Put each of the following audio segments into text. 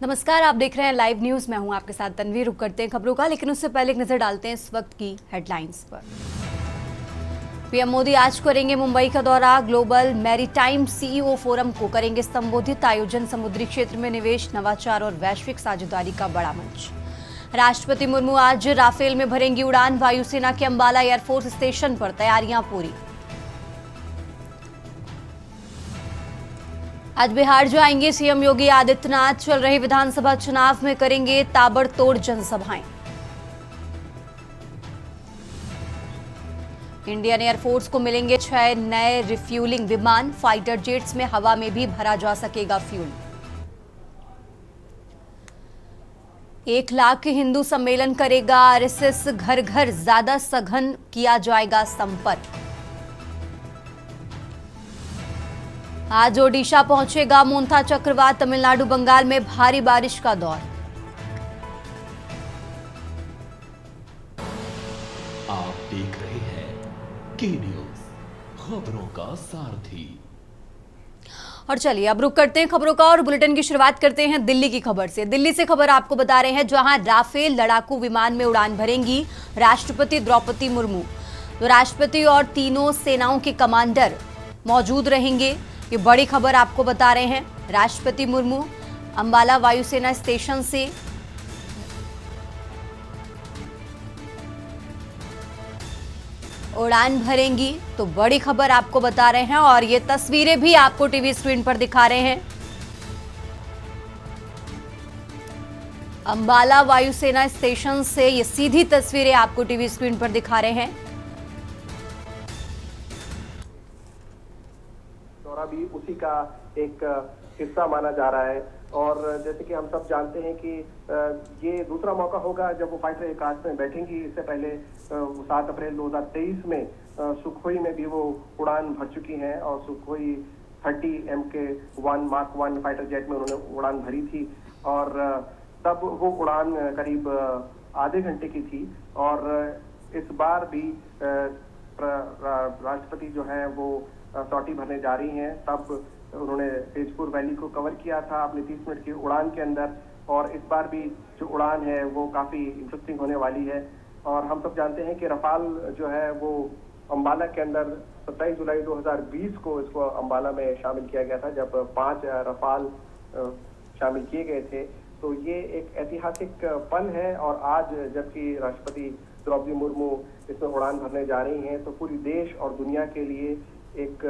नमस्कार, आप देख रहे हैं लाइव न्यूज। मैं हूं आपके साथ तन्वीर। रुक करते हैं खबरों का, लेकिन उससे पहले एक नजर डालते हैं इस वक्त की हेडलाइंस पर। पीएम मोदी आज करेंगे मुंबई का दौरा। ग्लोबल मैरीटाइम सीईओ फोरम को करेंगे संबोधित। आयोजन समुद्री क्षेत्र में निवेश, नवाचार और वैश्विक साझेदारी का बड़ा मंच। राष्ट्रपति मुर्मू आज राफेल में भरेंगी उड़ान। वायुसेना के अंबाला एयरफोर्स स्टेशन पर तैयारियां पूरी। आज बिहार जाएंगे सीएम योगी आदित्यनाथ। चल रहे विधानसभा चुनाव में करेंगे ताबड़तोड़ जनसभाएं। इंडियन एयरफोर्स को मिलेंगे 6 नए रिफ्यूलिंग विमान। फाइटर जेट्स में हवा में भी भरा जा सकेगा फ्यूल। 1 लाख हिंदू सम्मेलन करेगा आरएसएस। घर घर ज्यादा सघन किया जाएगा संपर्क। आज ओडिशा पहुंचेगा मोन्था चक्रवात। तमिलनाडु बंगाल में भारी बारिश का दौर। आप देख रहे हैं के न्यूज, खबरों का सारथी। और चलिए अब रुक करते हैं खबरों का और बुलेटिन की शुरुआत करते हैं दिल्ली की खबर से। दिल्ली से खबर आपको बता रहे हैं, जहां राफेल लड़ाकू विमान में उड़ान भरेंगी राष्ट्रपति द्रौपदी मुर्मू। तो राष्ट्रपति और तीनों सेनाओं के कमांडर मौजूद रहेंगे। ये बड़ी खबर आपको बता रहे हैं। राष्ट्रपति मुर्मू अंबाला वायुसेना स्टेशन से उड़ान भरेंगी, तो बड़ी खबर आपको बता रहे हैं। और ये तस्वीरें भी आपको टीवी स्क्रीन पर दिखा रहे हैं। अंबाला वायुसेना स्टेशन से ये सीधी तस्वीरें आपको टीवी स्क्रीन पर दिखा रहे हैं। दौरा भी उसी का एक हिस्सा माना जा रहा है। और जैसे कि हम सब जानते हैं कि ये दूसरा मौका होगा जब वो फाइटर एयरक्राफ्ट में बैठेंगी। इससे पहले 7 अप्रैल 2023 में सुखोई में भी वो उड़ान भर चुकी हैं और Sukhoi 30 MK1 mark 1 fighter jet में उन्होंने उड़ान भरी थी। और तब वो उड़ान करीब आधे घंटे की थी। और इस बार भी राष्ट्रपति जो है वो सॉर्टी भरने जा रही हैं। तब उन्होंने तेजपुर वैली को कवर किया था अपने 30 मिनट की उड़ान के अंदर। और इस बार भी जो उड़ान है वो काफी इंटरेस्टिंग होने वाली है। और हम सब जानते हैं कि रफाल जो है वो अंबाला के अंदर 27 जुलाई 2020 को इसको अंबाला में शामिल किया गया था, जब 5 रफाल शामिल किए गए थे। तो ये एक ऐतिहासिक पल है। और आज जबकि राष्ट्रपति द्रौपदी मुर्मू इसमें उड़ान भरने जा रही हैं, तो पूरी देश और दुनिया के लिए एक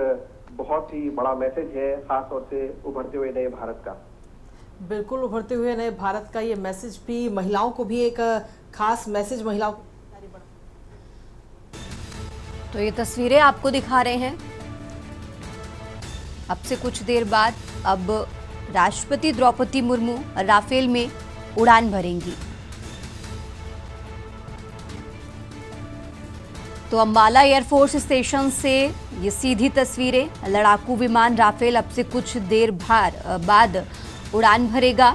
बहुत ही बड़ा मैसेज है, खासतौर से उभरते हुए नए भारत का। बिल्कुल, उभरते हुए नए भारत का ये मैसेज भी, महिलाओं को भी एक खास मैसेज महिलाओं को। तो ये तस्वीरें आपको दिखा रहे हैं। अब से कुछ देर बाद अब राष्ट्रपति द्रौपदी मुर्मू राफेल में उड़ान भरेंगी। तो अंबाला एयरफोर्स स्टेशन से ये सीधी तस्वीरें। लड़ाकू विमान राफेल अब से कुछ देर बाद उड़ान भरेगा।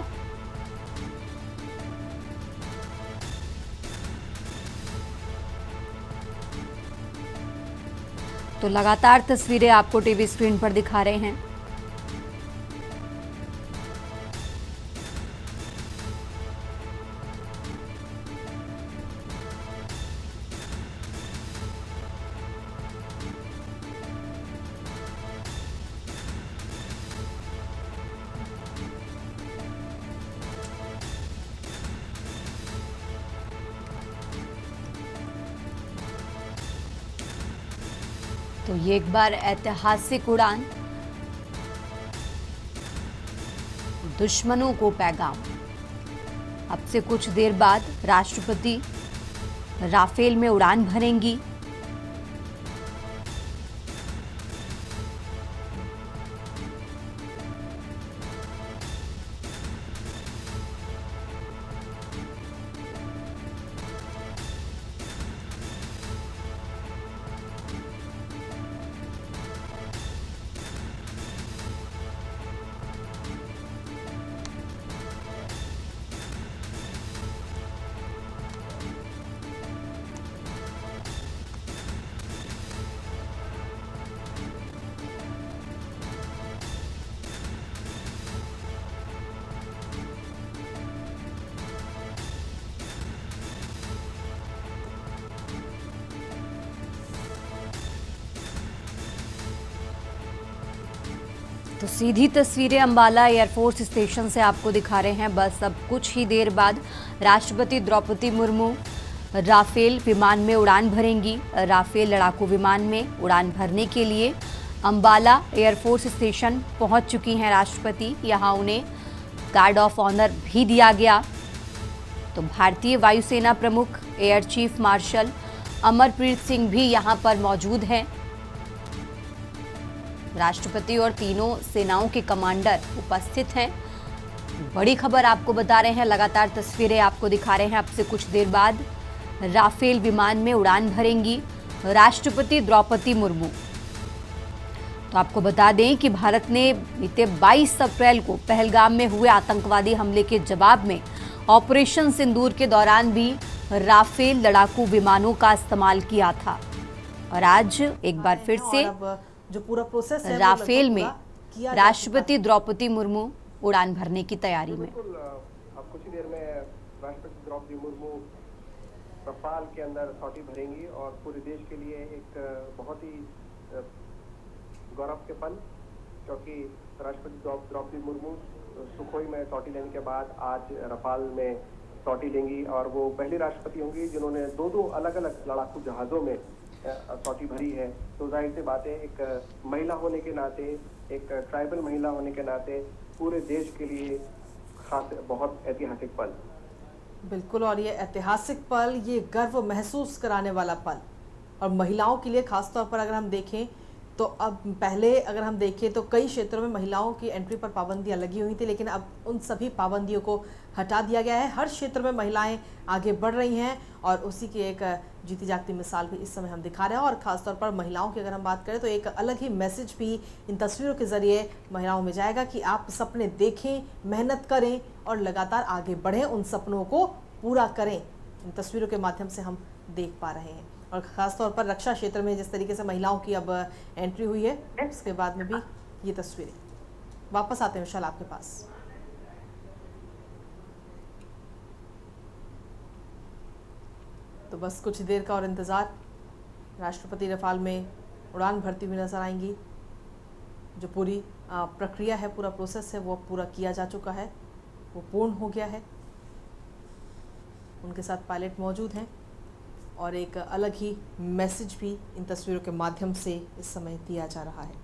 तो लगातार तस्वीरें आपको टीवी स्क्रीन पर दिखा रहे हैं। तो ये एक बार ऐतिहासिक उड़ान। दुश्मनों को पैगाम। अब से कुछ देर बाद राष्ट्रपति राफेल में उड़ान भरेंगी। तो सीधी तस्वीरें अंबाला एयरफोर्स स्टेशन से आपको दिखा रहे हैं। बस अब कुछ ही देर बाद राष्ट्रपति द्रौपदी मुर्मू राफेल विमान में उड़ान भरेंगी। राफेल लड़ाकू विमान में उड़ान भरने के लिए अंबाला एयरफोर्स स्टेशन पहुंच चुकी हैं राष्ट्रपति। यहां उन्हें गार्ड ऑफ ऑनर भी दिया गया। तो भारतीय वायुसेना प्रमुख air chief marshal Amarpreet Singh भी यहां पर मौजूद हैं। राष्ट्रपति और तीनों सेनाओं के कमांडर उपस्थित हैं। बड़ी खबर आपको बता रहे हैं, लगातार तस्वीरें आपको दिखा रहे हैं। अब से कुछ देर बाद राफेल विमान में उड़ान भरेंगी राष्ट्रपति द्रौपदी मुर्मू। तो आपको बता दें कि भारत ने बीते 22 अप्रैल को पहलगाम में हुए आतंकवादी हमले के जवाब में ऑपरेशन सिंदूर के दौरान भी राफेल लड़ाकू विमानों का इस्तेमाल किया था। और आज एक बार फिर से जो पूरा प्रोसेस है राफेल में राष्ट्रपति द्रौपदी मुर्मू उड़ान भरने की तैयारी में। बिल्कुल, अब कुछ ही देर में राष्ट्रपति द्रौपदी मुर्मू रफाल के अंदर सॉटी भरेंगी और पूरे देश के लिए एक बहुत ही गौरव के पल, क्योंकि राष्ट्रपति द्रौपदी मुर्मू सुखोई में सॉटी लेने के बाद आज रफाल में सॉटी लेंगी और वो पहली राष्ट्रपति होंगी जिन्होंने दो अलग अलग लड़ाकू जहाज़ों में सॉटी भरी है। तो जाहिर सी बात है, एक महिला होने के नाते, एक ट्राइबल महिला होने के नाते पूरे देश के लिए खास बहुत ऐतिहासिक पल। बिल्कुल, और ये ऐतिहासिक पल, ये गर्व महसूस कराने वाला पल, और महिलाओं के लिए खासतौर पर अगर हम देखें तो अब पहले अगर हम देखें तो कई क्षेत्रों में महिलाओं की एंट्री पर पाबंदियां लगी हुई थी, लेकिन अब उन सभी पाबंदियों को हटा दिया गया है। हर क्षेत्र में महिलाएं आगे बढ़ रही हैं और उसी की एक जीती जागती मिसाल भी इस समय हम दिखा रहे हैं। और ख़ासतौर पर महिलाओं की अगर हम बात करें तो एक अलग ही मैसेज भी इन तस्वीरों के ज़रिए महिलाओं में जाएगा कि आप सपने देखें, मेहनत करें और लगातार आगे बढ़ें, उन सपनों को पूरा करें। इन तस्वीरों के माध्यम से हम देख पा रहे हैं। और ख़ासतौर पर रक्षा क्षेत्र में जिस तरीके से महिलाओं की अब एंट्री हुई है, उसके बाद में भी ये तस्वीरें। वापस आते हैं विशाल आपके पास। तो बस कुछ देर का और इंतज़ार। राष्ट्रपति रफाल में उड़ान भरती हुई नजर आएंगी। जो पूरी प्रक्रिया है, पूरा प्रोसेस है, वो पूरा किया जा चुका है, वो पूर्ण हो गया है। उनके साथ पायलट मौजूद हैं और एक अलग ही मैसेज भी इन तस्वीरों के माध्यम से इस समय दिया जा रहा है।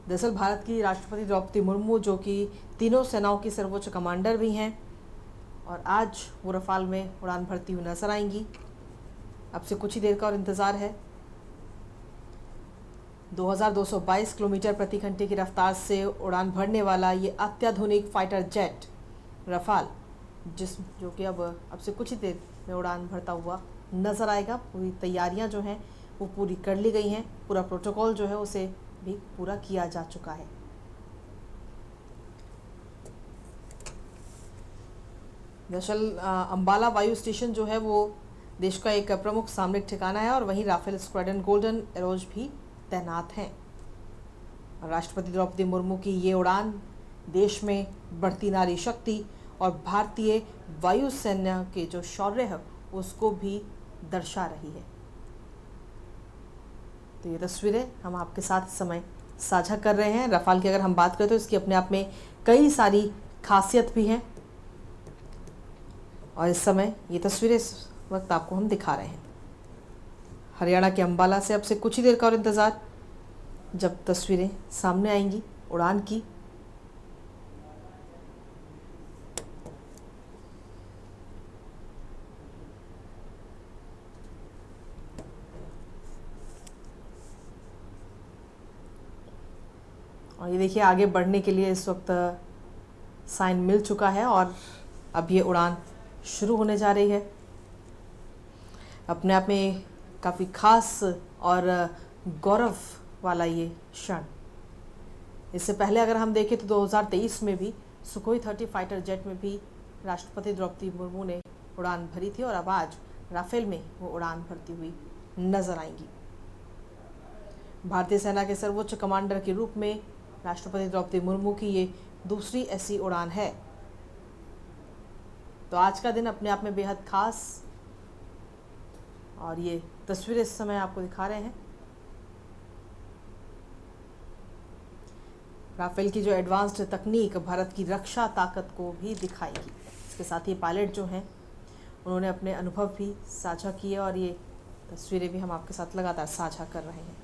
दरअसल भारत की राष्ट्रपति द्रौपदी मुर्मू, जो कि तीनों सेनाओं की सर्वोच्च कमांडर भी हैं, और आज वो रफाल में उड़ान भरती हुई नजर आएंगी। अब से कुछ ही देर का और इंतज़ार है। 2222 किलोमीटर प्रति घंटे की रफ्तार से उड़ान भरने वाला ये अत्याधुनिक फाइटर जेट रफाल, जो कि अब से कुछ ही देर में उड़ान भरता हुआ नज़र आएगा। पूरी तैयारियां जो हैं वो पूरी कर ली गई हैं। पूरा प्रोटोकॉल जो है उसे भी पूरा किया जा चुका है। दरअसल अंबाला वायु स्टेशन जो है वो देश का एक प्रमुख सामरिक ठिकाना है और वहीं राफेल स्क्वाड्रन गोल्डन एरोज भी तैनात हैं। राष्ट्रपति द्रौपदी मुर्मू की ये उड़ान देश में बढ़ती नारी शक्ति और भारतीय वायुसेना के जो शौर्य है उसको भी दर्शा रही है। तो ये तस्वीरें हम आपके साथ इस समय साझा कर रहे हैं। रफाल की अगर हम बात करें तो इसकी अपने आप में कई सारी खासियत भी हैं और इस समय ये तस्वीरें इस वक्त आपको हम दिखा रहे हैं। हरियाणा के अंबाला से अब से कुछ ही देर का और इंतज़ार, जब तस्वीरें सामने आएंगी उड़ान की। और ये देखिए, आगे बढ़ने के लिए इस वक्त साइन मिल चुका है और अब ये उड़ान शुरू होने जा रही है। अपने आप में काफ़ी खास और गौरव वाला ये क्षण। इससे पहले अगर हम देखें तो 2023 में भी सुखोई 30 फाइटर जेट में भी राष्ट्रपति द्रौपदी मुर्मू ने उड़ान भरी थी और अब आज राफेल में वो उड़ान भरती हुई नजर आएंगी। भारतीय सेना के सर्वोच्च कमांडर के रूप में राष्ट्रपति द्रौपदी मुर्मू की ये दूसरी ऐसी उड़ान है। तो आज का दिन अपने आप में बेहद खास, और ये तस्वीरें इस समय आपको दिखा रहे हैं। राफेल की जो एडवांस्ड तकनीक भारत की रक्षा ताकत को भी दिखाएगी। इसके साथ ही पायलट जो हैं उन्होंने अपने अनुभव भी साझा किए और ये तस्वीरें भी हम आपके साथ लगातार साझा कर रहे हैं।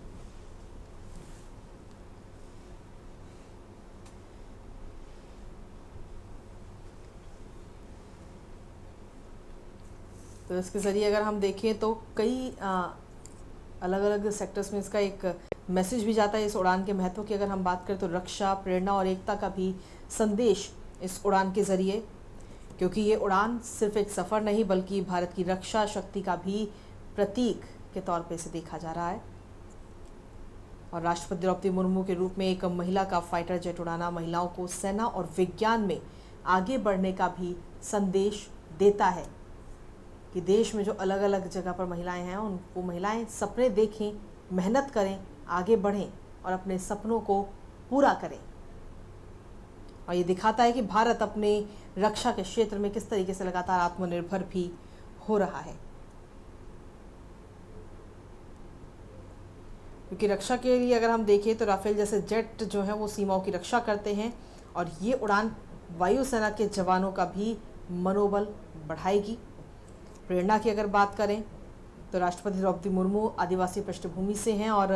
तो इसके ज़रिए अगर हम देखें तो कई अलग अलग सेक्टर्स में इसका एक मैसेज भी जाता है। इस उड़ान के महत्व की अगर हम बात करें तो रक्षा, प्रेरणा और एकता का भी संदेश इस उड़ान के ज़रिए, क्योंकि ये उड़ान सिर्फ एक सफ़र नहीं बल्कि भारत की रक्षा शक्ति का भी प्रतीक के तौर पे इसे देखा जा रहा है। और राष्ट्रपति द्रौपदी मुर्मू के रूप में एक महिला का फाइटर जेट उड़ाना महिलाओं को सेना और विज्ञान में आगे बढ़ने का भी संदेश देता है कि देश में जो अलग अलग जगह पर महिलाएं हैं उनको महिलाएं सपने देखें, मेहनत करें, आगे बढ़ें और अपने सपनों को पूरा करें। और ये दिखाता है कि भारत अपने रक्षा के क्षेत्र में किस तरीके से लगातार आत्मनिर्भर भी हो रहा है। क्योंकि रक्षा के लिए अगर हम देखें तो राफेल जैसे जेट जो हैं वो सीमाओं की रक्षा करते हैं और ये उड़ान वायुसेना के जवानों का भी मनोबल बढ़ाएगी। प्रेरणा की अगर बात करें तो राष्ट्रपति द्रौपदी मुर्मू आदिवासी पृष्ठभूमि से हैं और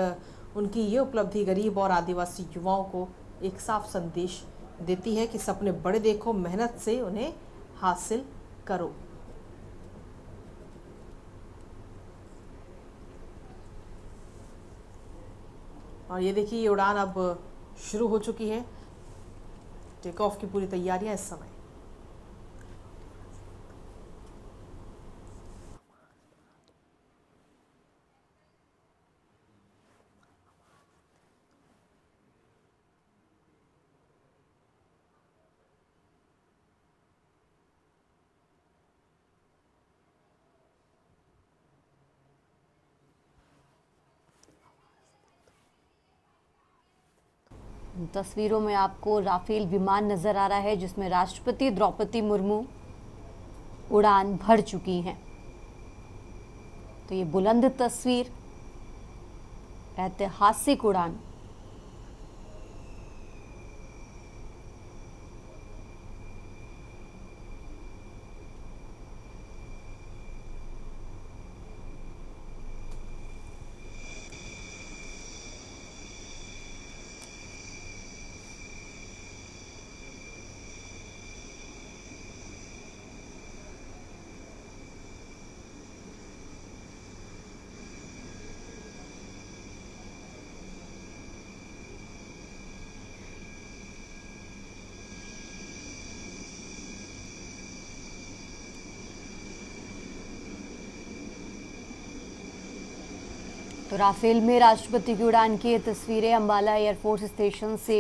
उनकी ये उपलब्धि गरीब और आदिवासी युवाओं को एक साफ संदेश देती है कि सपने बड़े देखो, मेहनत से उन्हें हासिल करो। और ये देखिए ये उड़ान अब शुरू हो चुकी है। टेक ऑफ की पूरी तैयारियां इस समय। तस्वीरों में आपको राफेल विमान नजर आ रहा है जिसमें राष्ट्रपति द्रौपदी मुर्मू उड़ान भर चुकी हैं। तो ये बुलंद तस्वीर, ऐतिहासिक उड़ान। तो राफेल में राष्ट्रपति की उड़ान की ये तस्वीरें अंबाला एयरफोर्स स्टेशन से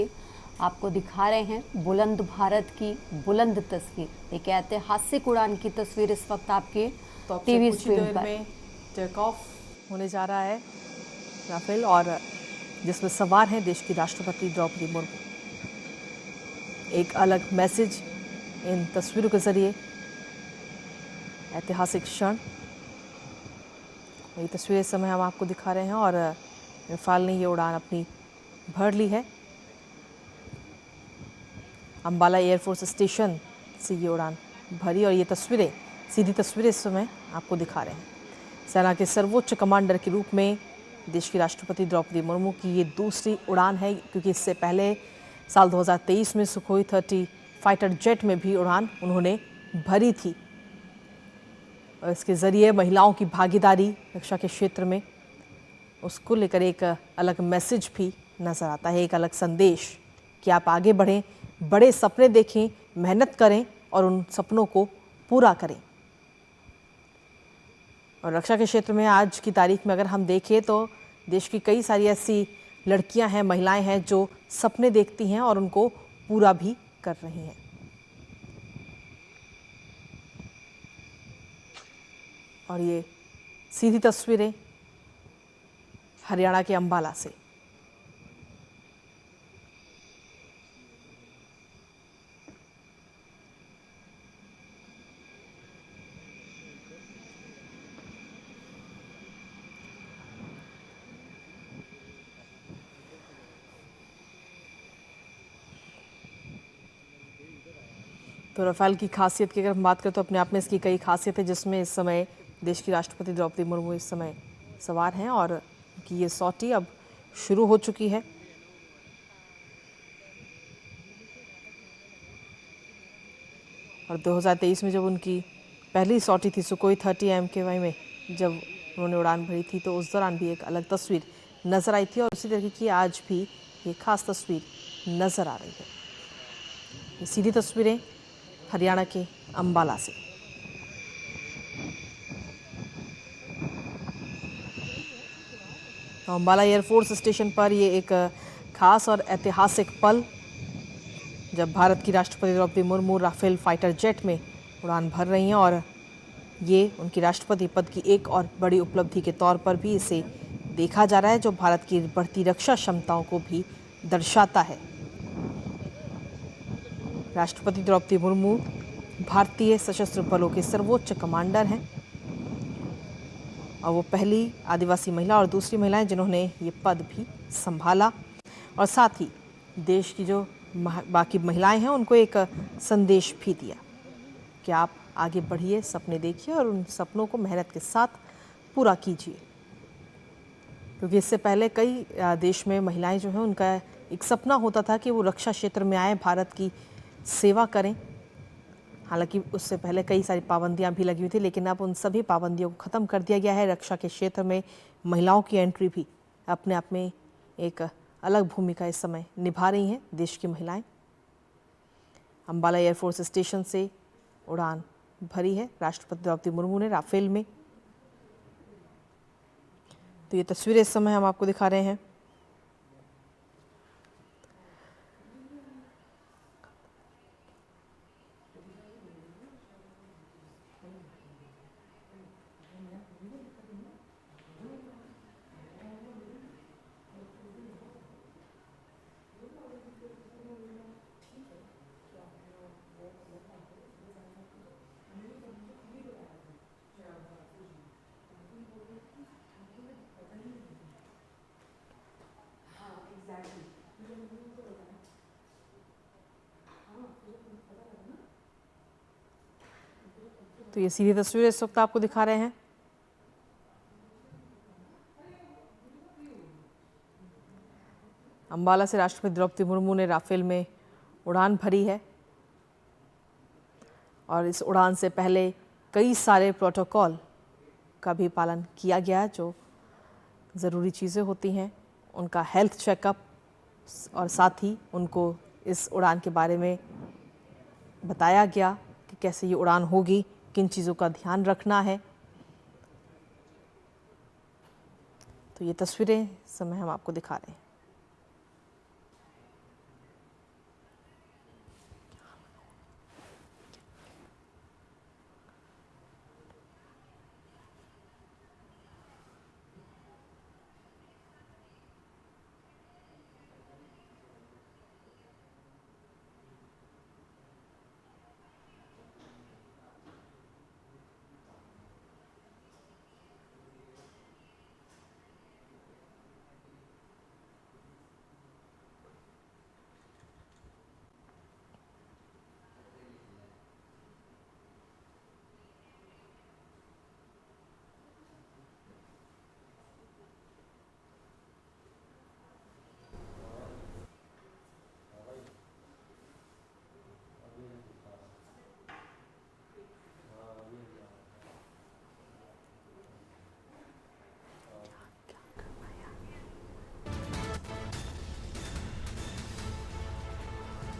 आपको दिखा रहे हैं। बुलंद भारत की बुलंद तस्वीर, एक ऐतिहासिक उड़ान की तस्वीर इस वक्त आपके तो टीवी कुछ ही स्क्रीन देर पर में टेक ऑफ होने जा रहा है राफेल, और जिसमें सवार हैं देश की राष्ट्रपति द्रौपदी मुर्मू। एक अलग मैसेज इन तस्वीरों के जरिए, ऐतिहासिक क्षण। ये तस्वीरें इस समय हम आपको दिखा रहे हैं और रफाल ने ये उड़ान अपनी भर ली है। अंबाला एयरफोर्स स्टेशन से ये उड़ान भरी और ये तस्वीरें, सीधी तस्वीरें इस समय आपको दिखा रहे हैं। सेना के सर्वोच्च कमांडर के रूप में देश की राष्ट्रपति द्रौपदी मुर्मू की ये दूसरी उड़ान है, क्योंकि इससे पहले साल 2023 में सुखोई 30 फाइटर जेट में भी उड़ान उन्होंने भरी थी। और इसके ज़रिए महिलाओं की भागीदारी रक्षा के क्षेत्र में, उसको लेकर एक अलग मैसेज भी नज़र आता है, एक अलग संदेश कि आप आगे बढ़ें, बड़े सपने देखें, मेहनत करें और उन सपनों को पूरा करें। और रक्षा के क्षेत्र में आज की तारीख में अगर हम देखें तो देश की कई सारी ऐसी लड़कियां हैं, महिलाएं हैं जो सपने देखती हैं और उनको पूरा भी कर रही हैं। और ये सीधी तस्वीरें हरियाणा के अंबाला से। तो राफेल की खासियत की अगर हम बात करें तो अपने आप में इसकी कई खासियत है, जिसमें इस समय देश की राष्ट्रपति द्रौपदी मुर्मू इस समय सवार हैं और उनकी ये सॉटी अब शुरू हो चुकी है। और 2023 में जब उनकी पहली सॉटी थी सुकोई 30 MKY में, जब उन्होंने उड़ान भरी थी, तो उस दौरान भी एक अलग तस्वीर नज़र आई थी और उसी तरीके की आज भी ये खास तस्वीर नज़र आ रही है। ये सीधी तस्वीरें हरियाणा के अंबाला से। तो अंबाला एयरफोर्स स्टेशन पर ये एक खास और ऐतिहासिक पल, जब भारत की राष्ट्रपति Draupadi Murmu Rafale fighter jet में उड़ान भर रही हैं और ये उनकी राष्ट्रपति पद की एक और बड़ी उपलब्धि के तौर पर भी इसे देखा जा रहा है, जो भारत की बढ़ती रक्षा क्षमताओं को भी दर्शाता है। राष्ट्रपति द्रौपदी मुर्मू भारतीय सशस्त्र बलों के सर्वोच्च कमांडर हैं और वो पहली आदिवासी महिला और दूसरी महिला हैं जिन्होंने ये पद भी संभाला, और साथ ही देश की जो बाकी महिलाएं हैं उनको एक संदेश भी दिया कि आप आगे बढ़िए, सपने देखिए और उन सपनों को मेहनत के साथ पूरा कीजिए। क्योंकि इससे पहले कई देश में महिलाएं जो हैं उनका एक सपना होता था कि वो रक्षा क्षेत्र में आए, भारत की सेवा करें। हालांकि उससे पहले कई सारी पाबंदियां भी लगी हुई थी, लेकिन अब उन सभी पाबंदियों को ख़त्म कर दिया गया है। रक्षा के क्षेत्र में महिलाओं की एंट्री भी अपने आप में एक अलग भूमिका इस समय निभा रही हैं देश की महिलाएं। अंबाला एयरफोर्स स्टेशन से उड़ान भरी है राष्ट्रपति द्रौपदी मुर्मू ने राफेल में। तो ये तस्वीरें इस समय हम आपको दिखा रहे हैं। तो ये सीधी तस्वीरें इस वक्त आपको दिखा रहे हैं। अंबाला से राष्ट्रपति द्रौपदी मुर्मू ने राफेल में उड़ान भरी है और इस उड़ान से पहले कई सारे प्रोटोकॉल का भी पालन किया गया, जो ज़रूरी चीज़ें होती हैं, उनका हेल्थ चेकअप, और साथ ही उनको इस उड़ान के बारे में बताया गया कि कैसे ये उड़ान होगी, किन चीज़ों का ध्यान रखना है। तो ये तस्वीरें इस समय हम आपको दिखा रहे हैं।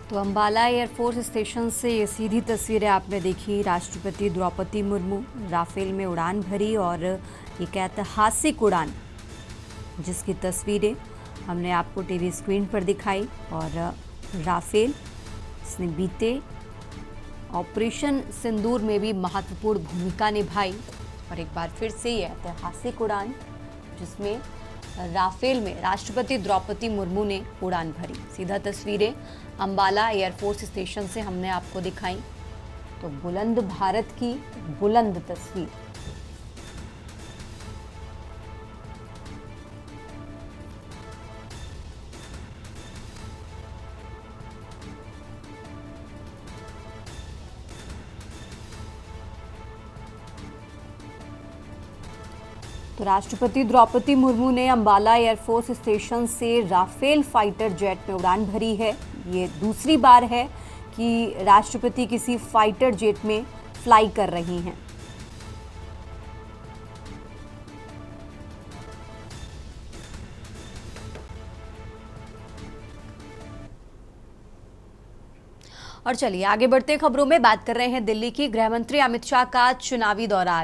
तो अंबाला एयरफोर्स स्टेशन से ये सीधी तस्वीरें आपने देखी। राष्ट्रपति द्रौपदी मुर्मू राफेल में उड़ान भरी और एक ऐतिहासिक उड़ान, जिसकी तस्वीरें हमने आपको टीवी स्क्रीन पर दिखाई। और राफेल इसने बीते ऑपरेशन सिंदूर में भी महत्वपूर्ण भूमिका निभाई। और एक बार फिर से ये ऐतिहासिक उड़ान, जिसमें राफेल में राष्ट्रपति द्रौपदी मुर्मू ने उड़ान भरी। सीधा तस्वीरें अंबाला एयरफोर्स स्टेशन से हमने आपको दिखाई। तो बुलंद भारत की बुलंद तस्वीर। तो राष्ट्रपति द्रौपदी मुर्मू ने अंबाला एयरफोर्स स्टेशन से राफेल फाइटर जेट में उड़ान भरी है। ये दूसरी बार है कि राष्ट्रपति किसी फाइटर जेट में फ्लाई कर रही हैं। और चलिए आगे बढ़ते खबरों में बात कर रहे हैं दिल्ली की। गृह मंत्री अमित शाह का चुनावी दौरा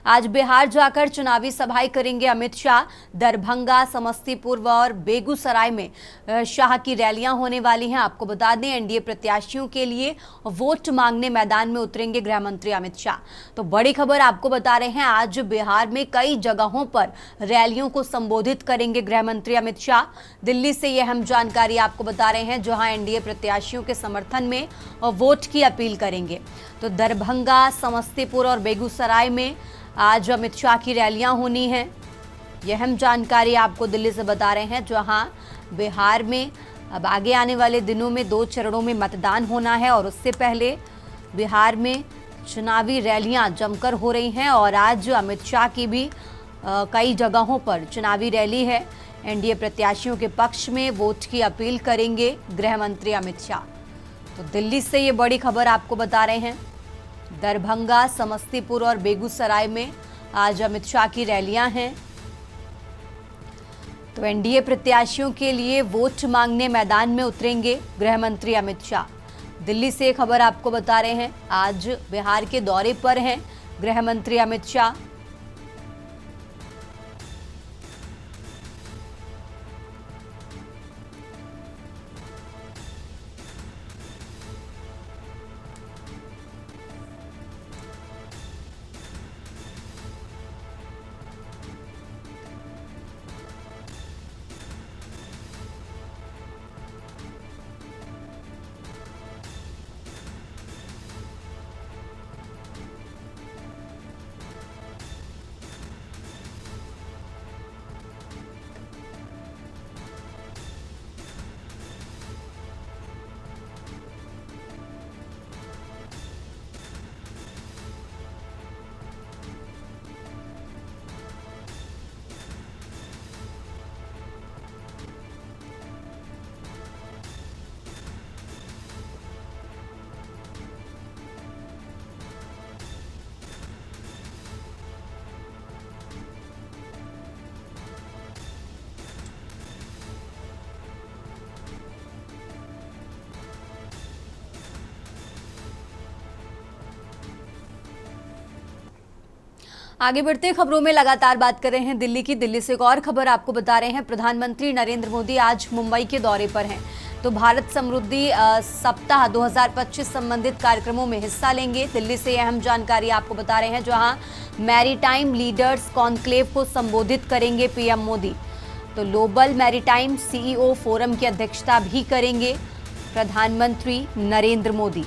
आज बिहार जाकर चुनावी सभाएं करेंगे अमित शाह। दरभंगा, समस्तीपुर और बेगूसराय में शाह की रैलियां होने वाली हैं। आपको बता दें एनडीए प्रत्याशियों के लिए वोट मांगने मैदान में उतरेंगे गृह मंत्री अमित शाह। तो बड़ी खबर आपको बता रहे हैं, आज बिहार में कई जगहों पर रैलियों को संबोधित करेंगे गृह मंत्री अमित शाह। दिल्ली से यह अहम जानकारी आपको बता रहे हैं, जहां एनडीए प्रत्याशियों के समर्थन में और वोट की अपील करेंगे। तो दरभंगा, समस्तीपुर और बेगूसराय में आज अमित शाह की रैलियां होनी हैं। यह अहम जानकारी आपको दिल्ली से बता रहे हैं, जहां बिहार में अब आगे आने वाले दिनों में 2 चरणों में मतदान होना है और उससे पहले बिहार में चुनावी रैलियां जमकर हो रही हैं। और आज अमित शाह की भी कई जगहों पर चुनावी रैली है। एनडीए प्रत्याशियों के पक्ष में वोट की अपील करेंगे गृह मंत्री अमित शाह। तो दिल्ली से ये बड़ी खबर आपको बता रहे हैं, दरभंगा, समस्तीपुर और बेगूसराय में आज अमित शाह की रैलियां हैं। तो एनडीए प्रत्याशियों के लिए वोट मांगने मैदान में उतरेंगे गृह मंत्री अमित शाह। दिल्ली से ये खबर आपको बता रहे हैं, आज बिहार के दौरे पर हैं गृह मंत्री अमित शाह। आगे बढ़ते खबरों में लगातार बात कर रहे हैं दिल्ली की। दिल्ली से एक और खबर आपको बता रहे हैं, प्रधानमंत्री नरेंद्र मोदी आज मुंबई के दौरे पर हैं। तो भारत समृद्धि सप्ताह 2025 संबंधित कार्यक्रमों में हिस्सा लेंगे। दिल्ली से अहम जानकारी आपको बता रहे हैं, जहां मैरीटाइम लीडर्स कॉन्क्लेव को संबोधित करेंगे पीएम मोदी। तो ग्लोबल मैरीटाइम सीईओ फोरम की अध्यक्षता भी करेंगे प्रधानमंत्री नरेंद्र मोदी।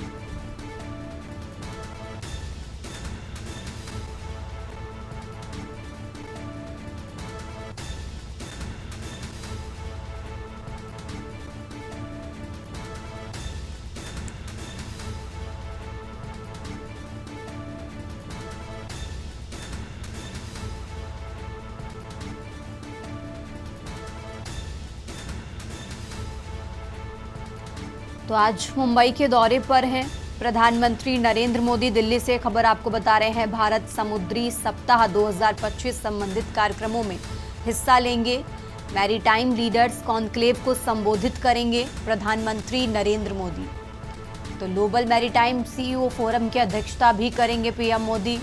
तो आज मुंबई के दौरे पर हैं प्रधानमंत्री नरेंद्र मोदी। दिल्ली से खबर आपको बता रहे हैं, भारत समुद्री सप्ताह 2025 संबंधित कार्यक्रमों में हिस्सा लेंगे। मैरीटाइम लीडर्स कॉन्क्लेव को संबोधित करेंगे प्रधानमंत्री नरेंद्र मोदी। तो ग्लोबल मैरीटाइम सीईओ फोरम की अध्यक्षता भी करेंगे पीएम मोदी।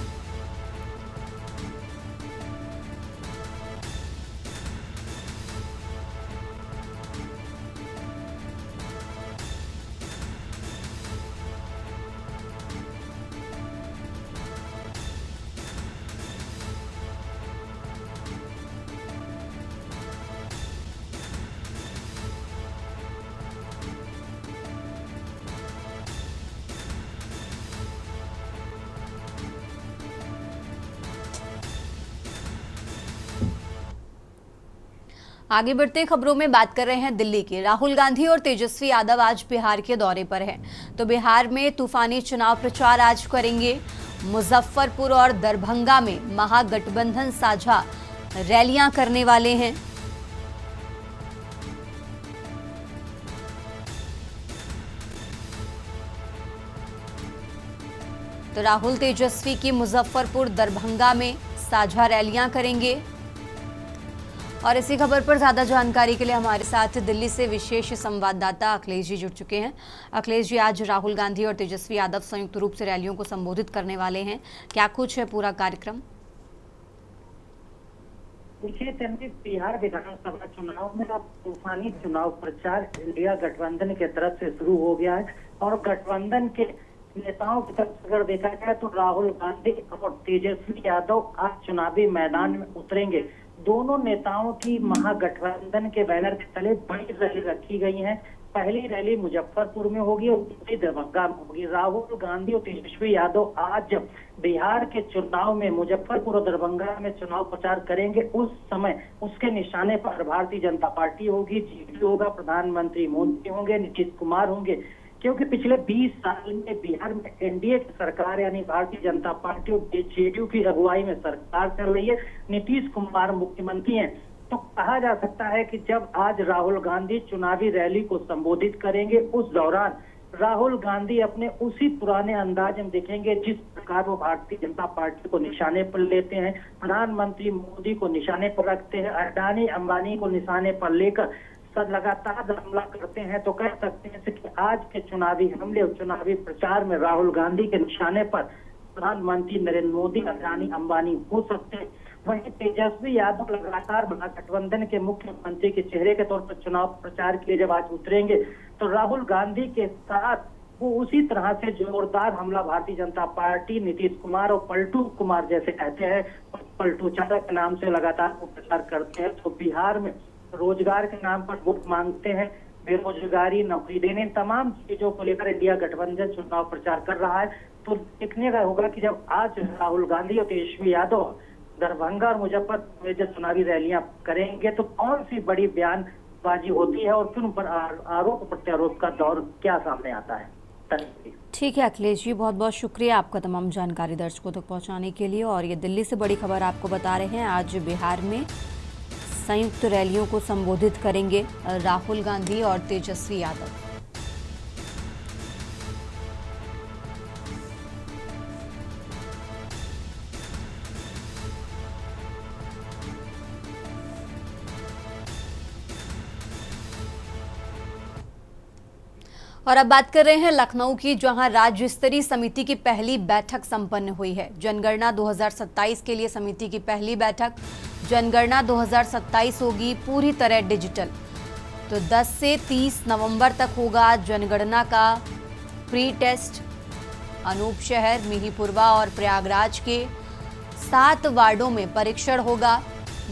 आगे बढ़ते खबरों में बात कर रहे हैं दिल्ली की। राहुल गांधी और तेजस्वी यादव आज बिहार के दौरे पर हैं। तो बिहार में तूफानी चुनाव प्रचार आज करेंगे। मुजफ्फरपुर और दरभंगा में महागठबंधन साझा रैलियां करने वाले हैं। तो राहुल तेजस्वी की मुजफ्फरपुर दरभंगा में साझा रैलियां करेंगे। और इसी खबर पर ज्यादा जानकारी के लिए हमारे साथ दिल्ली से विशेष संवाददाता अखिलेश जी जुड़ चुके हैं। अखिलेश जी, आज राहुल गांधी और तेजस्वी यादव संयुक्त रूप से रैलियों को संबोधित करने वाले हैं, क्या कुछ है पूरा कार्यक्रम? बिहार विधानसभा चुनाव में अब तूफानी चुनाव प्रचार इंडिया गठबंधन के तरफ से शुरू हो गया है और गठबंधन के नेताओं की तरफ से अगर देखा जाए तो राहुल गांधी और तेजस्वी यादव आज चुनावी मैदान में उतरेंगे। दोनों नेताओं की महागठबंधन के बैनर के तले बड़ी रैली रखी गई है। पहली रैली मुजफ्फरपुर में होगी और दूसरी दरभंगा में होगी। राहुल गांधी और तेजस्वी यादव आज बिहार के चुनाव में मुजफ्फरपुर और दरभंगा में चुनाव प्रचार करेंगे। उस समय उसके निशाने पर भारतीय जनता पार्टी होगी, जेडीयू होगा, प्रधानमंत्री मोदी होंगे, नीतीश कुमार होंगे, क्योंकि पिछले 20 साल में बिहार में एनडीए की सरकार यानी भारतीय जनता पार्टी और जेडीयू की अगुवाई में सरकार चल रही है। नीतीश कुमार मुख्यमंत्री हैं। तो कहा जा सकता है कि जब आज राहुल गांधी चुनावी रैली को संबोधित करेंगे, उस दौरान राहुल गांधी अपने उसी पुराने अंदाज में दिखेंगे जिस प्रकार वो भारतीय जनता पार्टी को निशाने पर लेते हैं, प्रधानमंत्री मोदी को निशाने पर रखते हैं, अडानी अंबानी को निशाने पर लेकर लगातार हमला करते हैं। तो कह सकते हैं कि आज के चुनावी हमले और चुनावी प्रचार में राहुल गांधी के निशाने पर प्रधानमंत्री नरेंद्र मोदी, अडानी अंबानी हो सकते हैं। वहीं तेजस्वी यादव लगातार महागठबंधन के मुख्यमंत्री के चेहरे के तौर पर चुनाव प्रचार के लिए जब आज उतरेंगे तो राहुल गांधी के साथ वो उसी तरह से जोरदार हमला भारतीय जनता पार्टी, नीतीश कुमार और पलटू कुमार जैसे कहते हैं, पलटू चाचा के नाम से लगातार वो प्रचार करते हैं। तो बिहार में रोजगार के नाम पर वोट मांगते हैं, बेरोजगारी, नौकरी देने, तमाम चीजों को लेकर इंडिया गठबंधन चुनाव प्रचार कर रहा है। तो देखने का होगा कि जब आज राहुल गांधी और तेजस्वी यादव दरभंगा और मुजफ्फरपुर में जब चुनावी रैलियां करेंगे तो कौन सी बड़ी बयानबाजी होती है और फिर उन पर आरोप प्रत्यारोप का दौर क्या सामने आता है। ठीक है अखिलेश जी, बहुत बहुत शुक्रिया आपका तमाम जानकारी दर्शकों तक पहुंचाने के लिए। और ये दिल्ली से बड़ी खबर आपको बता रहे हैं, आज बिहार में संयुक्त रैलियों को संबोधित करेंगे राहुल गांधी और तेजस्वी यादव। और अब बात कर रहे हैं लखनऊ की, जहां राज्य स्तरीय समिति की पहली बैठक संपन्न हुई है। जनगणना 2027 के लिए समिति की पहली बैठक। जनगणना 2027 होगी पूरी तरह डिजिटल। तो 10 से 30 नवंबर तक होगा जनगणना का प्री टेस्ट। अनूप शहर, मिहीपुरवा और प्रयागराज के 7 वार्डों में परीक्षण होगा।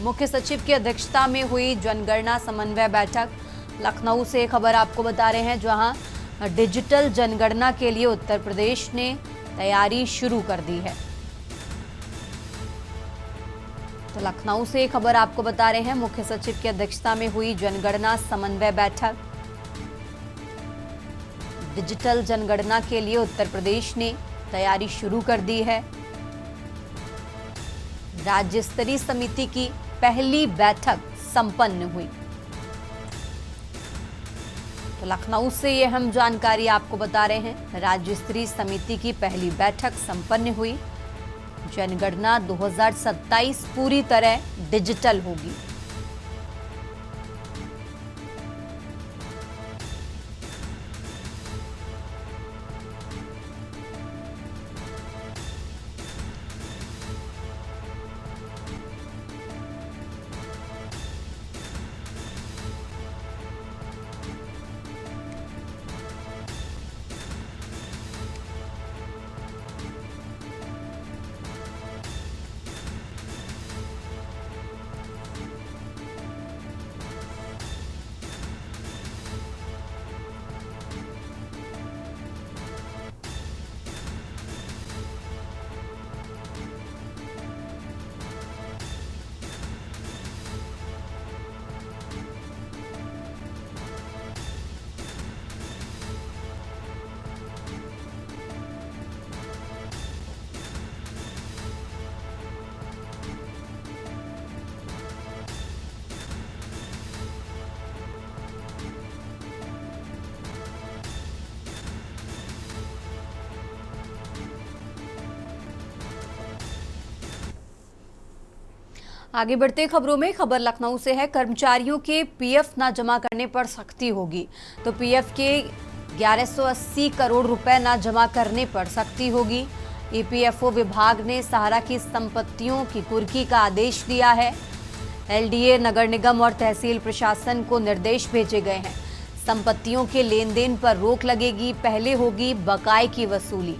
मुख्य सचिव की अध्यक्षता में हुई जनगणना समन्वय बैठक। लखनऊ से खबर आपको बता रहे हैं, जहां डिजिटल जनगणना के लिए उत्तर प्रदेश ने तैयारी शुरू कर दी है। तो लखनऊ से खबर आपको बता रहे हैं, मुख्य सचिव की अध्यक्षता में हुई जनगणना समन्वय बैठक। डिजिटल जनगणना के लिए उत्तर प्रदेश ने तैयारी शुरू कर दी है। राज्य स्तरीय समिति की पहली बैठक संपन्न हुई। तो लखनऊ से ये हम जानकारी आपको बता रहे हैं, राज्य स्तरीय समिति की पहली बैठक संपन्न हुई। जनगणना 2027 पूरी तरह डिजिटल होगी। आगे बढ़ते खबरों में खबर लखनऊ से है। कर्मचारियों के पीएफ ना जमा करने पर सख्ती होगी। तो पीएफ के 1180 करोड़ रुपए ना जमा करने पर सख्ती होगी। ईपीएफओ विभाग ने सहारा की संपत्तियों की कुर्की का आदेश दिया है। एलडीए, नगर निगम और तहसील प्रशासन को निर्देश भेजे गए हैं। संपत्तियों के लेन देन पर रोक लगेगी। पहले होगी बकाये की वसूली।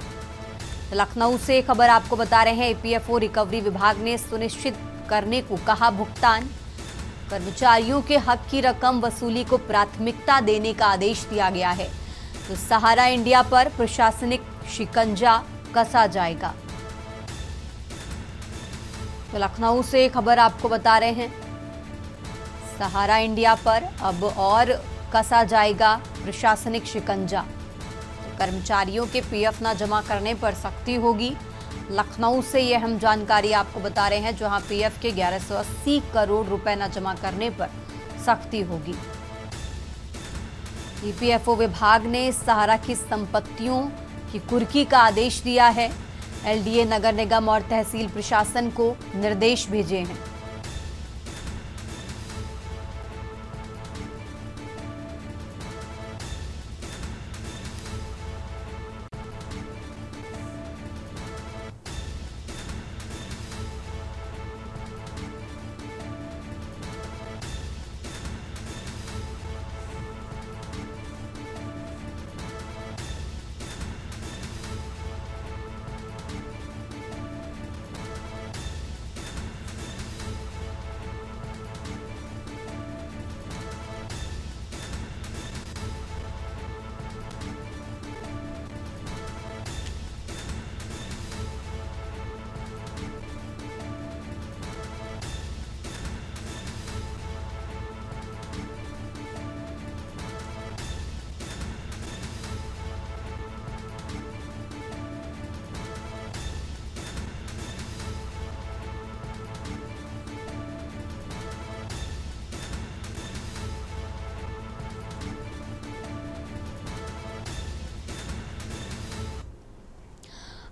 लखनऊ से खबर आपको बता रहे हैं, ईपीएफओ रिकवरी विभाग ने सुनिश्चित करने को कहा भुगतान। कर्मचारियों के हक की रकम वसूली को प्राथमिकता देने का आदेश दिया गया है। तो सहारा इंडिया पर प्रशासनिक शिकंजा कसा जाएगा। तो लखनऊ से खबर आपको बता रहे हैं, सहारा इंडिया पर अब और कसा जाएगा प्रशासनिक शिकंजा। कर्मचारियों के पीएफ ना जमा करने पर सख्ती होगी। लखनऊ से यह हम जानकारी आपको बता रहे हैं, जहां पीएफ के 1180 करोड़ रुपए ना जमा करने पर सख्ती होगी। ईपीएफओ विभाग ने सहारा की संपत्तियों की कुर्की का आदेश दिया है। एलडीए, नगर निगम और तहसील प्रशासन को निर्देश भेजे हैं।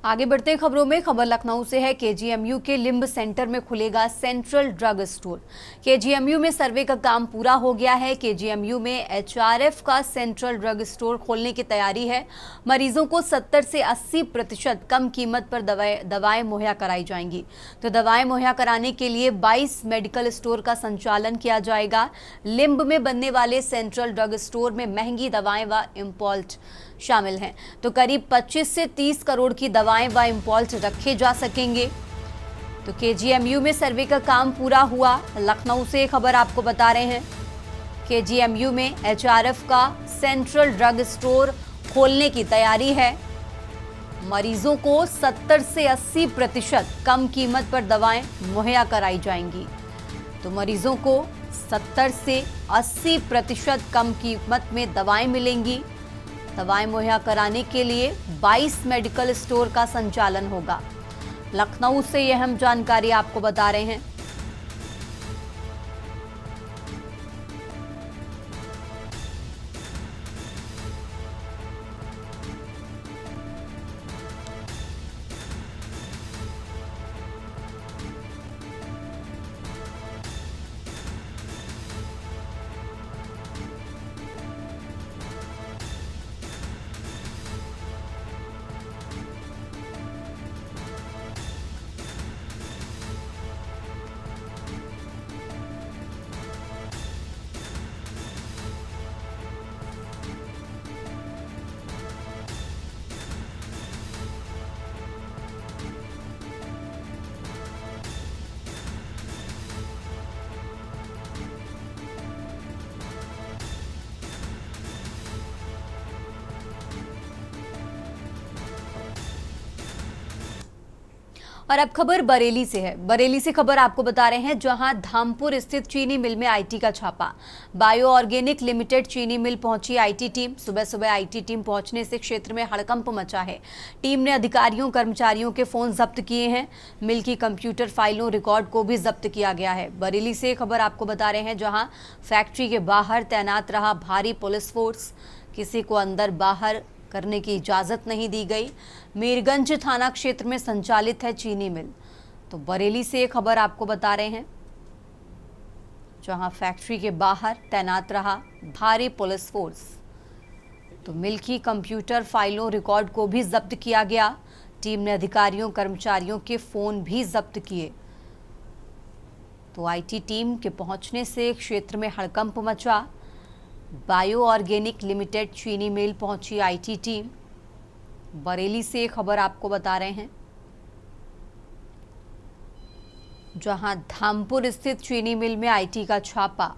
आगे बढ़ते खबरों में खबर लखनऊ से है। केजीएमयू के लिम्ब सेंटर में खुलेगा सेंट्रल ड्रग स्टोर। केजीएमयू में सर्वे का काम पूरा हो गया है। केजीएमयू में एचआरएफ का सेंट्रल ड्रग स्टोर खोलने की तैयारी है। मरीजों को 70 से 80% कम कीमत पर दवाएं मुहैया कराई जाएंगी। तो दवाएं मुहैया कराने के लिए 22 मेडिकल स्टोर का संचालन किया जाएगा। लिम्ब में बनने वाले सेंट्रल ड्रग स्टोर में महंगी दवाएं व इम्पोल्ट शामिल हैं। तो करीब 25 से 30 करोड़ की दवाएं व इम्पोल्ट रखे जा सकेंगे। तो केजीएमयू में सर्वे का काम पूरा हुआ। लखनऊ से खबर आपको बता रहे हैं, केजीएमयू में एचआरएफ का सेंट्रल ड्रग स्टोर खोलने की तैयारी है। मरीजों को 70 से 80% कम कीमत पर दवाएं मुहैया कराई जाएंगी। तो मरीजों को 70 से 80% कम कीमत में दवाएं मिलेंगी। दवाएं मुहैया कराने के लिए 22 मेडिकल स्टोर का संचालन होगा। लखनऊ से यह हम जानकारी आपको बता रहे हैं। और अब खबर बरेली से है। बरेली से खबर आपको बता रहे हैं, जहां धामपुर स्थित चीनी मिल में आईटी का छापा। बायो ऑर्गेनिक लिमिटेड चीनी मिल पहुंची आईटी टीम। सुबह सुबह आईटी टीम पहुंचने से क्षेत्र में हड़कंप मचा है। टीम ने अधिकारियों कर्मचारियों के फोन जब्त किए हैं। मिल की कंप्यूटर फाइलों रिकॉर्ड को भी जब्त किया गया है। बरेली से खबर आपको बता रहे हैं, जहाँ फैक्ट्री के बाहर तैनात रहा भारी पुलिस फोर्स। किसी को अंदर बाहर करने की इजाजत नहीं दी गई। मीरगंज थाना क्षेत्र में संचालित है चीनी मिल। तो बरेली से खबर आपको बता रहे हैं, जहां फैक्ट्री के बाहर तैनात रहा भारी पुलिस फोर्स। तो मिल की कंप्यूटर फाइलों रिकॉर्ड को भी जब्त किया गया। टीम ने अधिकारियों कर्मचारियों के फोन भी जब्त किए। तो आईटी टीम के पहुंचने से क्षेत्र में हड़कंप मचा। बायो ऑर्गेनिक लिमिटेड चीनी मिल पहुंची आईटी टीम। बरेली से खबर आपको बता रहे हैं, जहां धामपुर स्थित चीनी मिल में आईटी का छापा।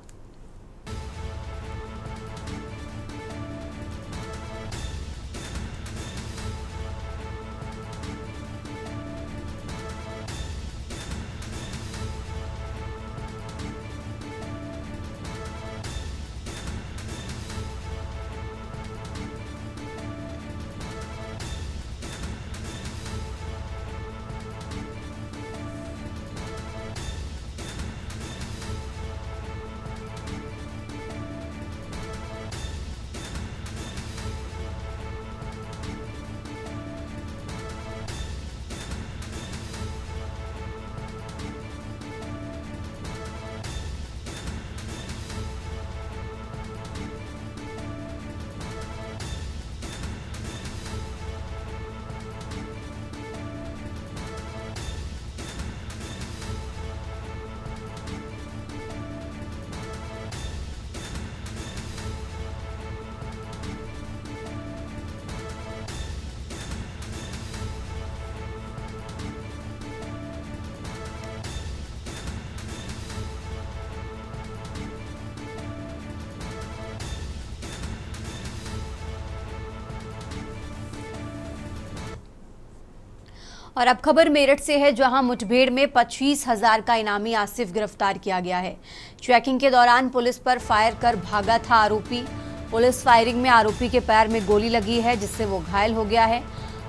और अब खबर मेरठ से है, जहां मुठभेड़ में 25,000 का इनामी आसिफ गिरफ्तार किया गया है। चेकिंग के दौरान पुलिस पर फायर कर भागा था आरोपी। पुलिस फायरिंग में आरोपी के पैर में गोली लगी है, जिससे वो घायल हो गया है।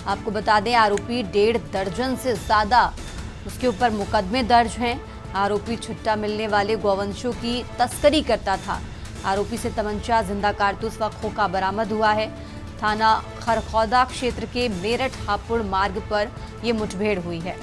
आपको बता दें, आरोपी 1.5 दर्जन से ज्यादा उसके ऊपर मुकदमे दर्ज हैं। आरोपी छुट्टा मिलने वाले गौवंशों की तस्करी करता था। आरोपी से तमंचा, जिंदा कारतूस व खोखा बरामद हुआ है। थाना खरखौदा क्षेत्र के मेरठ हापुड़ मार्ग पर यह मुठभेड़ हुई है।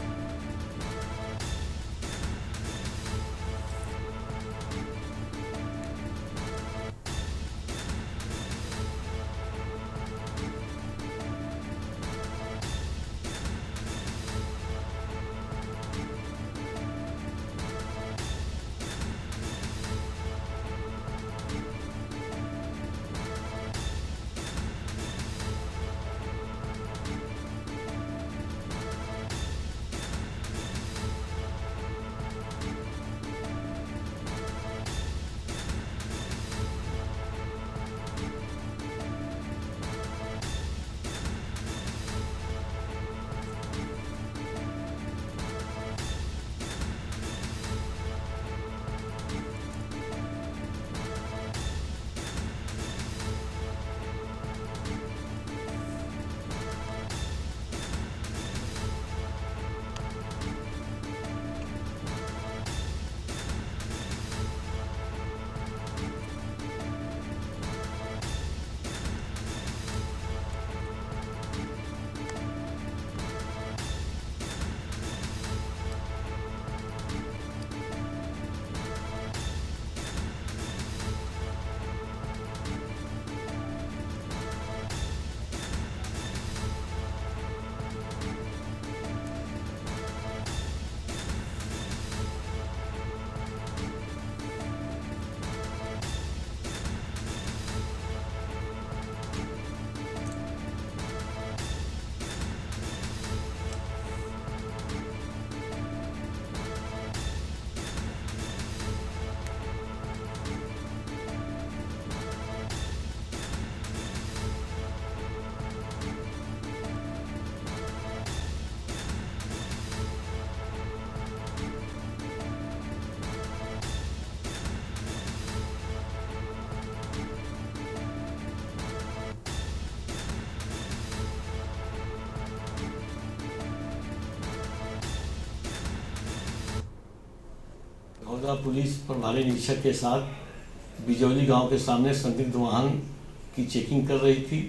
खरखौदा पुलिस प्रभारी निरीक्षक के साथ बिजौली गांव के सामने संदिग्ध वाहन की चेकिंग कर रही थी।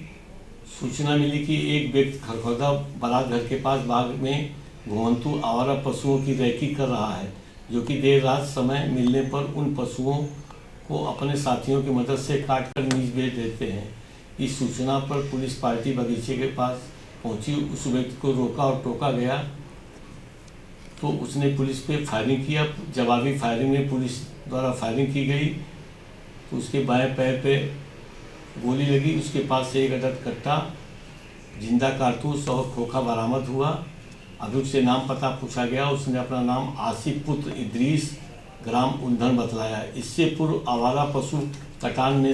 सूचना मिली कि एक व्यक्ति खरखौदा बारात घर के पास बाग में घुमंतु आवारा पशुओं की रैकी कर रहा है, जो कि देर रात समय मिलने पर उन पशुओं को अपने साथियों की मदद से काटकर नीच बेच देते हैं। इस सूचना पर पुलिस पार्टी बगीचे के पास पहुंची। उस व्यक्ति को रोका और टोका गया तो उसने पुलिस पे फायरिंग किया। जवाबी फायरिंग में पुलिस द्वारा फायरिंग की गई तो उसके बाएं पैर पे गोली लगी। उसके पास से एक अदद कट्टा, जिंदा कारतूस और खोखा बरामद हुआ। अभियुक्त से नाम पता पूछा गया। उसने अपना नाम आसिफ पुत्र इद्रीस ग्राम उंधन बतलाया। इससे पूर्व आवारा पशु कटान में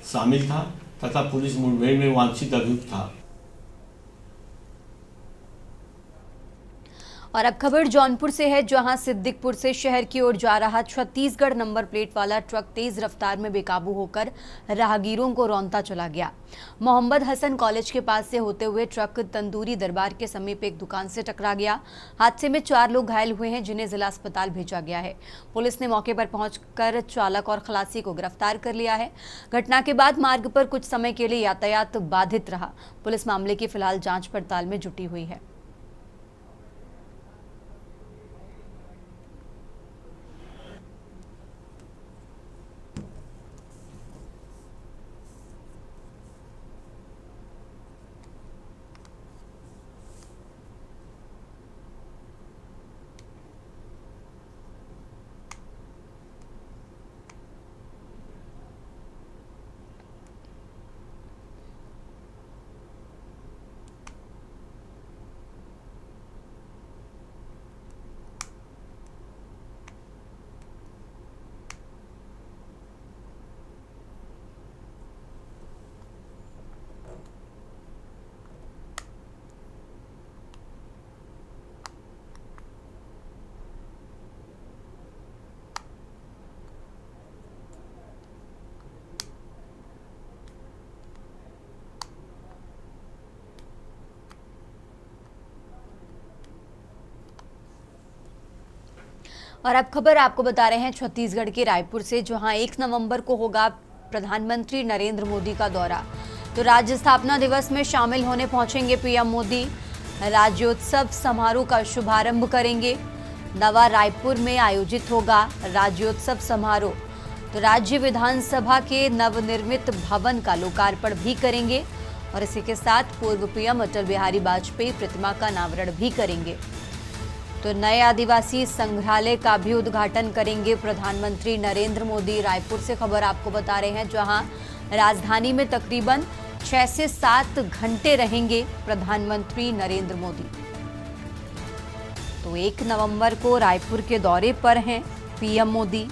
शामिल था तथा पुलिस मुठभेड़ में वांछित अभियुक्त था। और अब खबर जौनपुर से है, जहां सिद्दीकपुर से शहर की ओर जा रहा छत्तीसगढ़ नंबर प्लेट वाला ट्रक तेज रफ्तार में बेकाबू होकर राहगीरों को रौंदता चला गया। मोहम्मद हसन कॉलेज के पास से होते हुए ट्रक तंदूरी दरबार के समीप एक दुकान से टकरा गया। हादसे में 4 लोग घायल हुए हैं, जिन्हें जिला अस्पताल भेजा गया है। पुलिस ने मौके पर पहुंचकर चालक और खलासी को गिरफ्तार कर लिया है। घटना के बाद मार्ग पर कुछ समय के लिए यातायात बाधित रहा। पुलिस मामले की फिलहाल जांच पड़ताल में जुटी हुई है। और अब खबर आपको बता रहे हैं छत्तीसगढ़ के रायपुर से, जहां 1 नवंबर को होगा प्रधानमंत्री नरेंद्र मोदी का दौरा। तो राज्य स्थापना दिवस में शामिल होने पहुंचेंगे पीएम मोदी। राज्योत्सव समारोह का शुभारंभ करेंगे। नवा रायपुर में आयोजित होगा राज्योत्सव समारोह। तो राज्य विधानसभा के नवनिर्मित भवन का लोकार्पण भी करेंगे और इसी के साथ पूर्व पीएम अटल बिहारी वाजपेयी प्रतिमा का अनावरण भी करेंगे। तो नए आदिवासी संग्रहालय का भी उद्घाटन करेंगे प्रधानमंत्री नरेंद्र मोदी। रायपुर से खबर आपको बता रहे हैं, जहां राजधानी में तकरीबन 6 से 7 घंटे रहेंगे प्रधानमंत्री नरेंद्र मोदी। तो 1 नवंबर को रायपुर के दौरे पर हैं पीएम मोदी।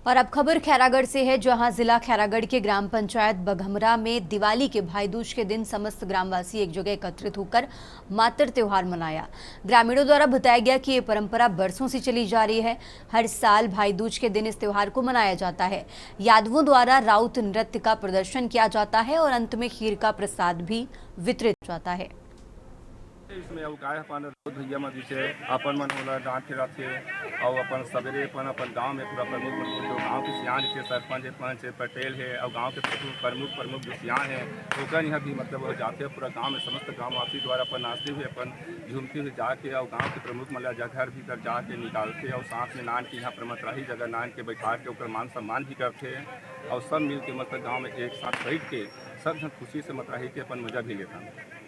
और अब खबर खैरागढ़ से है, जहां जिला खैरागढ़ के ग्राम पंचायत बघमरा में दिवाली के भाई दूज के दिन समस्त ग्रामवासी एक जगह एकत्रित होकर मातर त्योहार मनाया। ग्रामीणों द्वारा बताया गया कि ये परंपरा बरसों से चली जा रही है। हर साल भाई दूज के दिन इस त्योहार को मनाया जाता है। यादवों द्वारा राउत नृत्य का प्रदर्शन किया जाता है और अंत में खीर का प्रसाद भी वितरित जाता है। इसमें अब गाय अपन रोज भैया मत से अपन मन होला डांट के रखे और अपन सवेरे अपन गांव में पूरा प्रमुख जो गांव के सियान के सरपंच पंच पटेल है और गांव के प्रमुख जो सियान है ओकर यहाँ भी मतलब जाते पूरा गांव में समस्त गांव वासी द्वारा अपन नाचते हुए अपन झूमते हुए जाके और गांव के प्रमुख मतलब घर भीतर जाके निकालते और साथ में नान के यहाँ पर मतराही जगह नान के बैठा के ओकर मान सम्मान भी करते और सब मिल के मतलब गाँव में एक साथ बैठ के सब जन खुशी से मतराही के अपन मजा भी लेता है।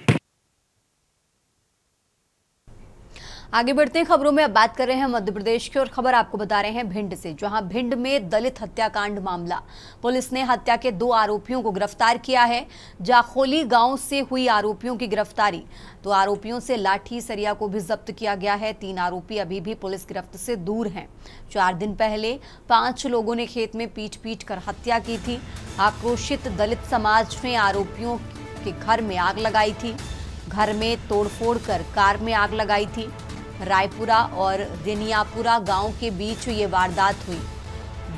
आगे बढ़ते हैं खबरों में। अब बात कर रहे हैं मध्य प्रदेश की और खबर आपको बता रहे हैं भिंड से, जहां भिंड में दलित हत्याकांड मामला। पुलिस ने हत्या के 2 आरोपियों को गिरफ्तार किया है। जाखोली गांव से हुई आरोपियों की गिरफ्तारी। 2 आरोपियों से लाठी सरिया को भी जब्त किया गया है। 3 आरोपी अभी भी पुलिस गिरफ्त से दूर हैं। 4 दिन पहले 5 लोगों ने खेत में पीट कर हत्या की थी। आक्रोशित दलित समाज ने आरोपियों के घर में आग लगाई थी। घर में तोड़फोड़ कर कार में आग लगाई थी। रायपुरा और रेनियापुरा गांव के बीच ये वारदात हुई।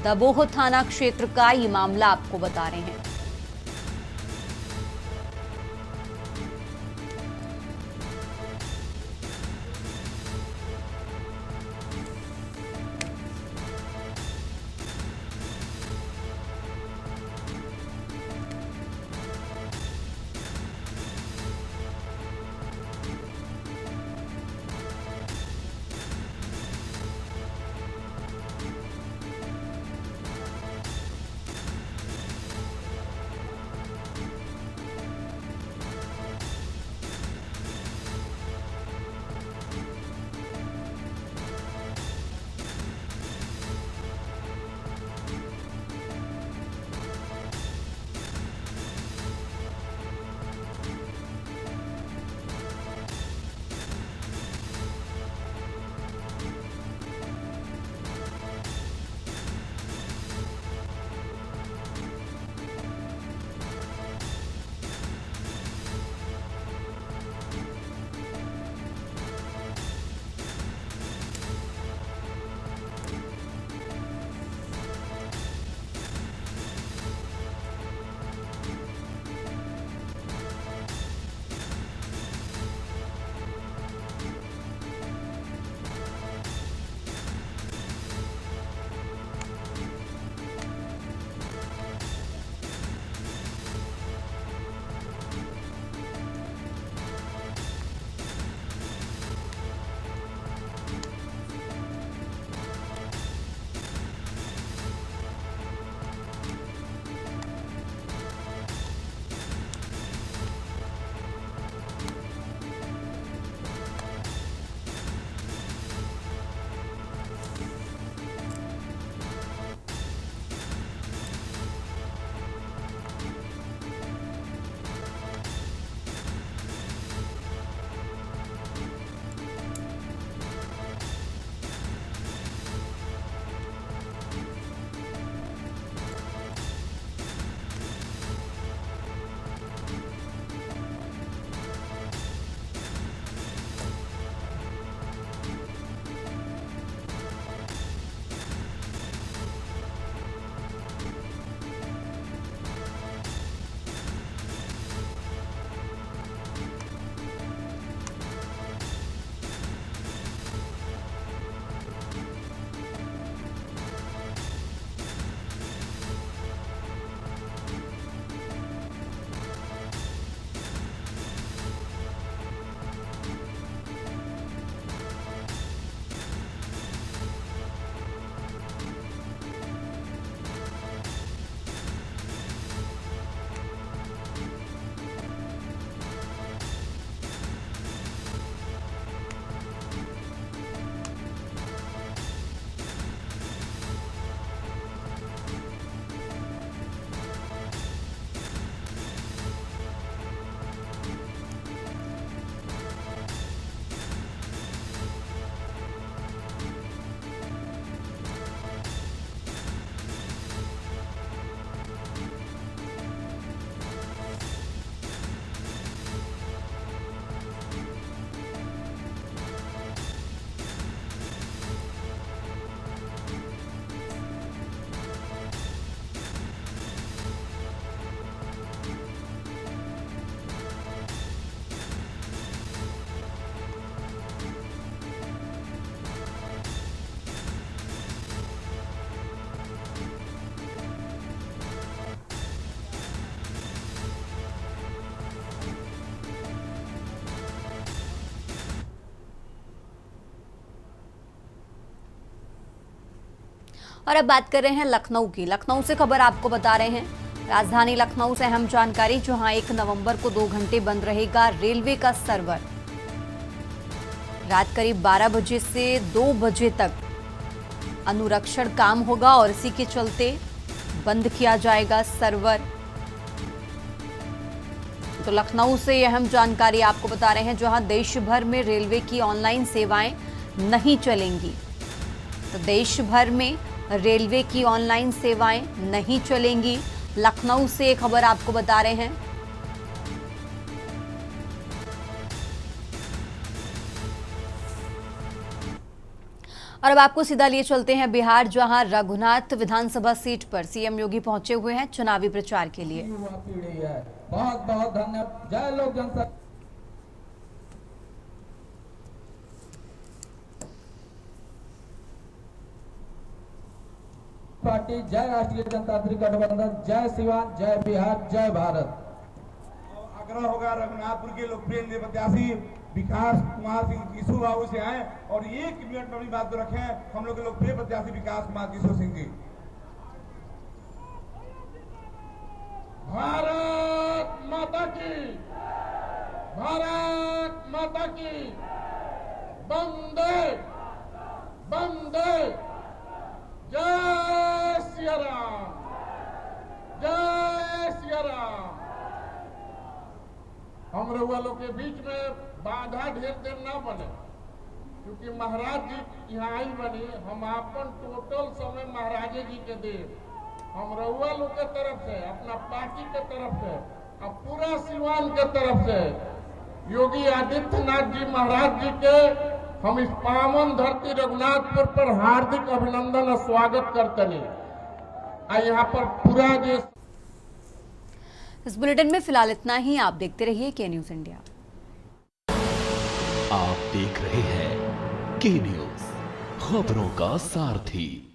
दबोह थाना क्षेत्र का ये मामला आपको बता रहे हैं। और अब बात कर रहे हैं लखनऊ की। लखनऊ से खबर आपको बता रहे हैं, राजधानी लखनऊ से अहम जानकारी, जहां 1 नवंबर को 2 घंटे बंद रहेगा रेलवे का सर्वर। रात करीब 12 बजे से 2 बजे तक अनुरक्षण काम होगा और इसी के चलते बंद किया जाएगा सर्वर। तो लखनऊ से अहम जानकारी आपको बता रहे हैं, जहां देश भर में रेलवे की ऑनलाइन सेवाएं नहीं चलेंगी। तो देश भर में रेलवे की ऑनलाइन सेवाएं नहीं चलेंगी। लखनऊ से खबर आपको बता रहे हैं। और अब आपको सीधा लिए चलते हैं बिहार, जहां रघुनाथ विधानसभा सीट पर सीएम योगी पहुंचे हुए हैं चुनावी प्रचार के लिए। बहुत बहुत धन्यवाद। जय लोक जनता पार्टी, जय राष्ट्रीय जनतांत्रिक गठबंधन, जय सिवान, जय बिहार, जय भारत। आग्रह होगा रघुनाथपुर के लोकप्रिय प्रत्याशी विकास कुमार सिंह किशोर बाबू से आए और 1 मिनट में अपनी बात को रखें। हम लोग के लोकप्रिय प्रत्याशी विकास कुमार किशोर सिंह जी। भारत माता की, भारत माता की, वंदे वंदे, जय सिया राम, जय सिया राम। हम रउआ लोग के बीच में बाधा ढेर देर ना बने, क्योंकि महाराज जी यहाँ आई बनी। हम अपन टोटल समय महाराजे जी के दे, हम रउआ लोग के तरफ से, अपना पार्टी के तरफ से और पूरा सिवान के तरफ से योगी आदित्यनाथ जी महाराज जी के हम इस पावन धरती रघुनाथपुर पर हार्दिक अभिनंदन और स्वागत करते हैं। यहाँ पर पूरा जो इस बुलेटिन में फिलहाल इतना ही। आप देखते रहिए के न्यूज इंडिया। आप देख रहे हैं के न्यूज, खबरों का सारथी।